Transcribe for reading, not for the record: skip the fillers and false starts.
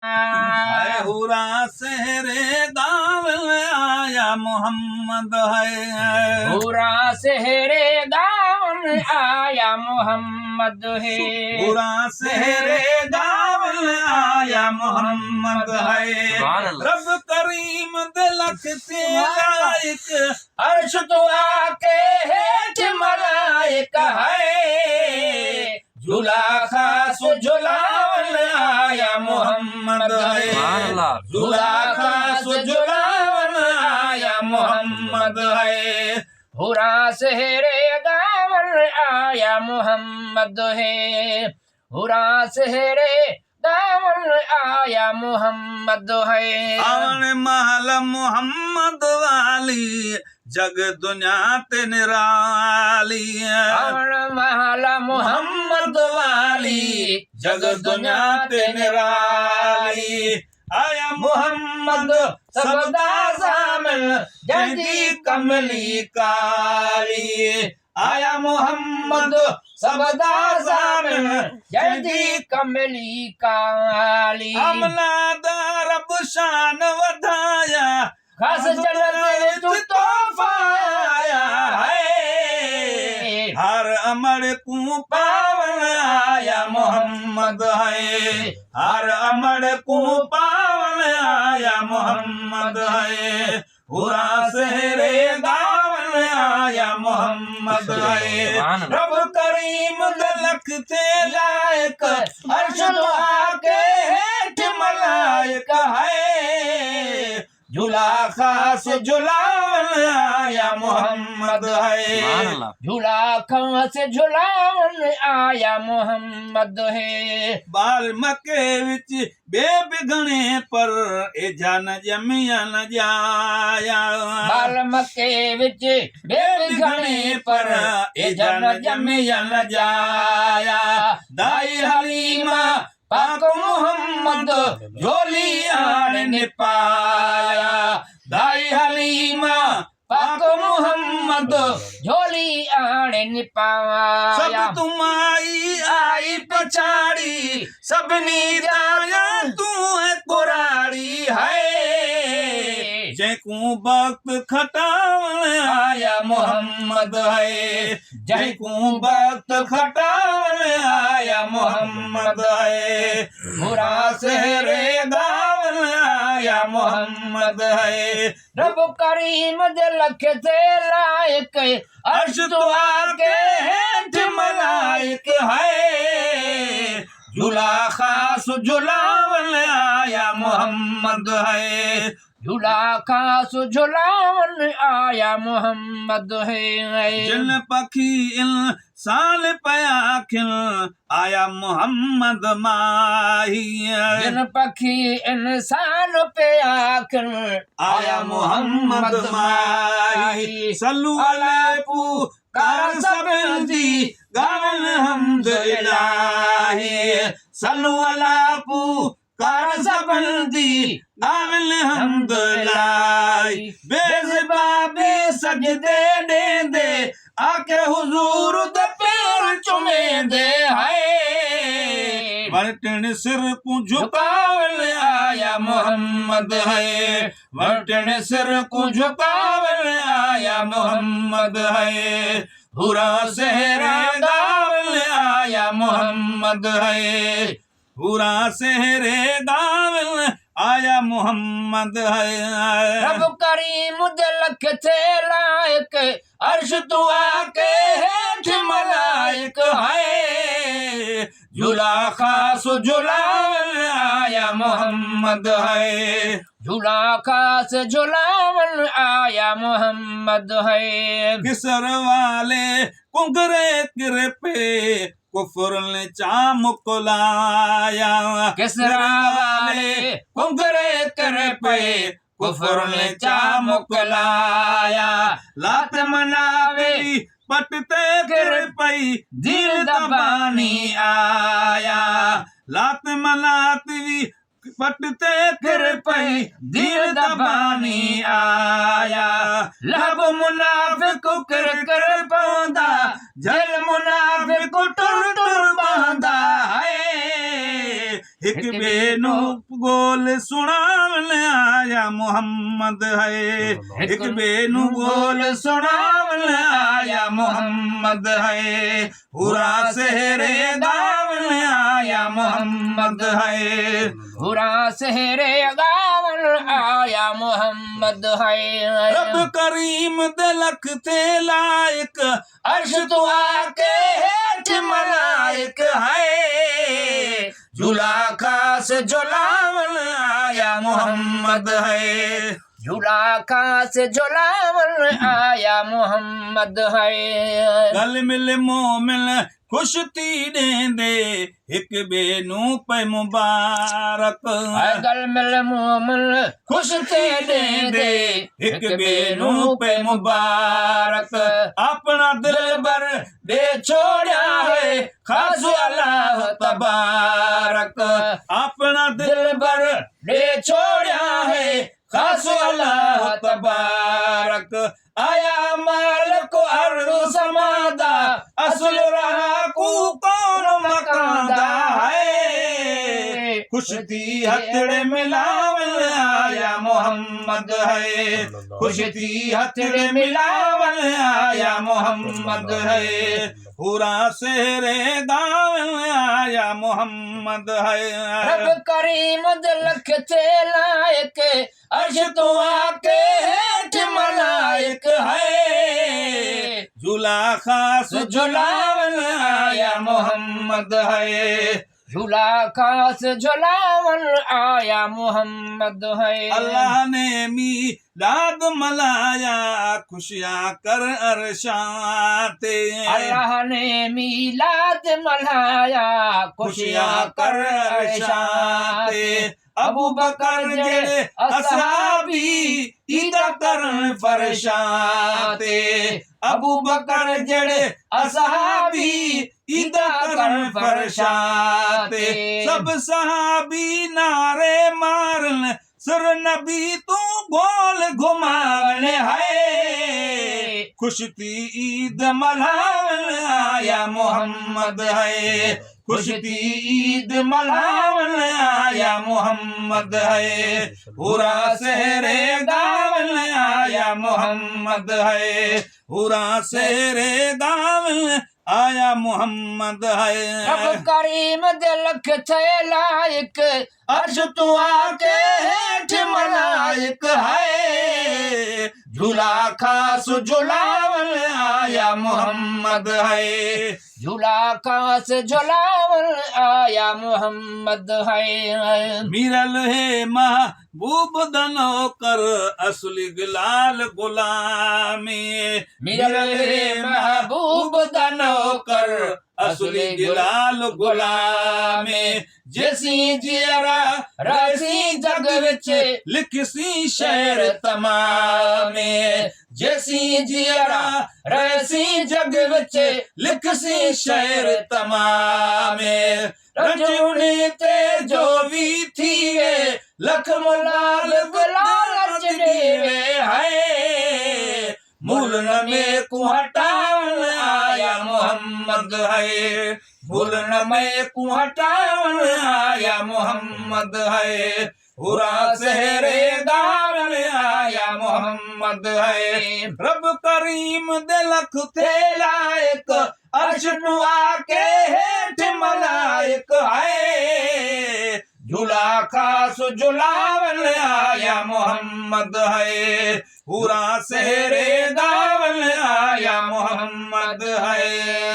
है हुरा सहरे गाँव आया मोहम्मद है। हुरा सहरे गाँव आया मोहम्मद है। हुरा सहरे गाँव आया मोहम्मद है। रब करीम दिलख से लायक अर्श तो आके हेठ मलाइक है। झूला खास झुलावन आया मोहम्मद है। झूला खास झुलावन आया मोहम्मद है। हुरा सहरे गावन आया मोहम्मद है। हुरा सहरे गावन आया मोहम्मद है। आवन महल मोहम्मद वाली जग दुनिया ते निराली। आवन महल मोहम्मद वाली जग दुनिया ते निराली। आया मोहम्मद सबदा सामन जदी कमली काली। आया मोहम्मद सबदा सामन जदी कमली काली। अमला दा रब शान वधाया खास जन्नत तू तोहफा आया है। हर अमर को पावन आया मोहम्मद है। हर अमर को पावन आया मोहम्मद है। हुरा सहरे गावन आया मोहम्मद है। रब करीम दिलख से लायक अर्श तो आके हेठ मलाइक है। झूला खास झुलावन आया मोहम्मद है। झूला खास झुलावन आया मोहम्मद है। बाल मके विच बेबिगणे पर ए जान जमिया न जाया। बाल मके विच बेबिगणे पर ए जान जमिया न जाया। दाई हलीमा पाक मोहम्मद झोली आने पाया। दाई हलीमा पाक मोहम्मद झोली आने पाया। सब तुम्हारी आई पछाड़ी सबनी दाया तू है कुराड़ी है। जैकू वक्त खटावन आया मोहम्मद है। जैकू वक्त खटावन आया मोहम्मद है। हुरा सहरे गावन आया मोहम्मद है। रब करीम दिलख से लायक अर्श तो आके हेठ मलाइक है। झूला खास झुलावन आया मोहम्मद है। झूला खास झुलावन आया मोहम्मद है। जिन पखी इंसान पया खिल आया मोहम्मद माही। जिन पखी इंसान पे आखिर आया मोहम्मद माही। सल्लु अला पुकार सबदी गावन हम्द इलाही। सल्लु अला पुकार सबदी गावन हम्द इलाही। बेज़बा बेसजदे दे दे आके हुजूर दे पैर चुमे दे है। वरटन सिर को झुकावन आया मोहम्मद है। वरटन सिर को झुकावन आया मोहम्मद है। हुरा सहरा गावन आया मोहम्मद है। हुरा सहरे गावन आया मोहम्मद है। रब करीम दिलख से लायक अर्श तो आके हेठ मलाइक है। झूला खास झुलावन आया मोहम्मद है। झूला खास झुलावन आया मोहम्मद है। किसर वाले कुंगरे किर पे कुफर ने चामुकलाया। किसरा वाले कुंगरे किर पे कुफर ने चामुकलाया। लात मनावे पटते किर पई दिल दबानी आया। लात मनाती पटते किर पई दिल दबानी आया। लब मुनाफिक कर कर पौंदा जल मुनाफिक टुर टुर बांदा है। हिक बेनो गोल सुनावन आया मोहम्मद है एक बेनू गोल सुनावन आया मोहम्मद है पूरा शहरे गावन आया मोहम्मद है पूरा शहरे गावन आया मोहम्मद है रब करीम दे लख ते लायक अर्श तो आके हेठ मलाइक है झूला खास झुलावन आया मोहम्मद है झूला खास झुलावन आया मोहम्मद है गल मिल मोमिल खुश थी देंदे एक बेनू पे मुबारक गल मिल मोमिल खुश थे देंदे एक बेनू पे मुबारक अपना दिल भर दे छोड़ा है खास अल्लाह तबारक अपना दिल भर दे छोड़ा है खास अल्लाह तबारक आया मालिक अर्ज़ समादा असल रहा को कौन मकादा है खुश थी हथड़े मिलावल आया मोहम्मद है खुश थी हथड़े मिलावल आया मोहम्मद है पूरा शहरे गावल आया मोहम्मद है रब करीम दिलख थे लायक अर्श तो आके हेठ मलाइक है झूला खास झुलावन आया मोहम्मद है झूला खास झुलावन आया मोहम्मद है अल्लाह ने मीलाद मलाया खुशियाँ कर अरशाते अल्लाह ने मीलाद मलाया खुशियाँ कर अरशाते अबू बकर जेड़े असहाबी ईदा करन फरशाते अबू बकर जेड़े असहाबी ईदा करन फरशाते सब सहाबी नारे मारन सुर नबी तू गोल घुमावने है खुश थी ईद मल्हावन आया मोहम्मद है खुश थी ईद मल्हावन आया मोहम्मद है पूरा शहरे गावन आया मोहम्मद है पूरा शहरे गावन आया मोहम्मद है रब करीम दिलख थे लायक अर्श तो आके हेठ मलाइक है झूला खास झुलावन आया मोहम्मद है झूला खास झुलावन आया मोहम्मद है मिरल है महबूब दनो कर असली गुलाल गुलामी मिरल है महबूब दनो कर असली गुलाल गुलामी जैसी जियरा रसी जग विच लिखसी शहर तमामे जैसी जियरा रसी जग विच लिखसी शहर तमामे रजउनी ते जो भी थी वे लख मुलाल गुलाल चढ़ेवे है मूलन में को हटावन आया मोहम्मद है मूलन में को हटावन आया मोहम्मद है पूरा शहरे गावन आया मोहम्मद है रब करीम दे लख थे लायक अर्श नु आके हेठ मलाइक है झूला खास झुलावन आया मोहम्मद है पूरा शहरे गावन आया मोहम्मद है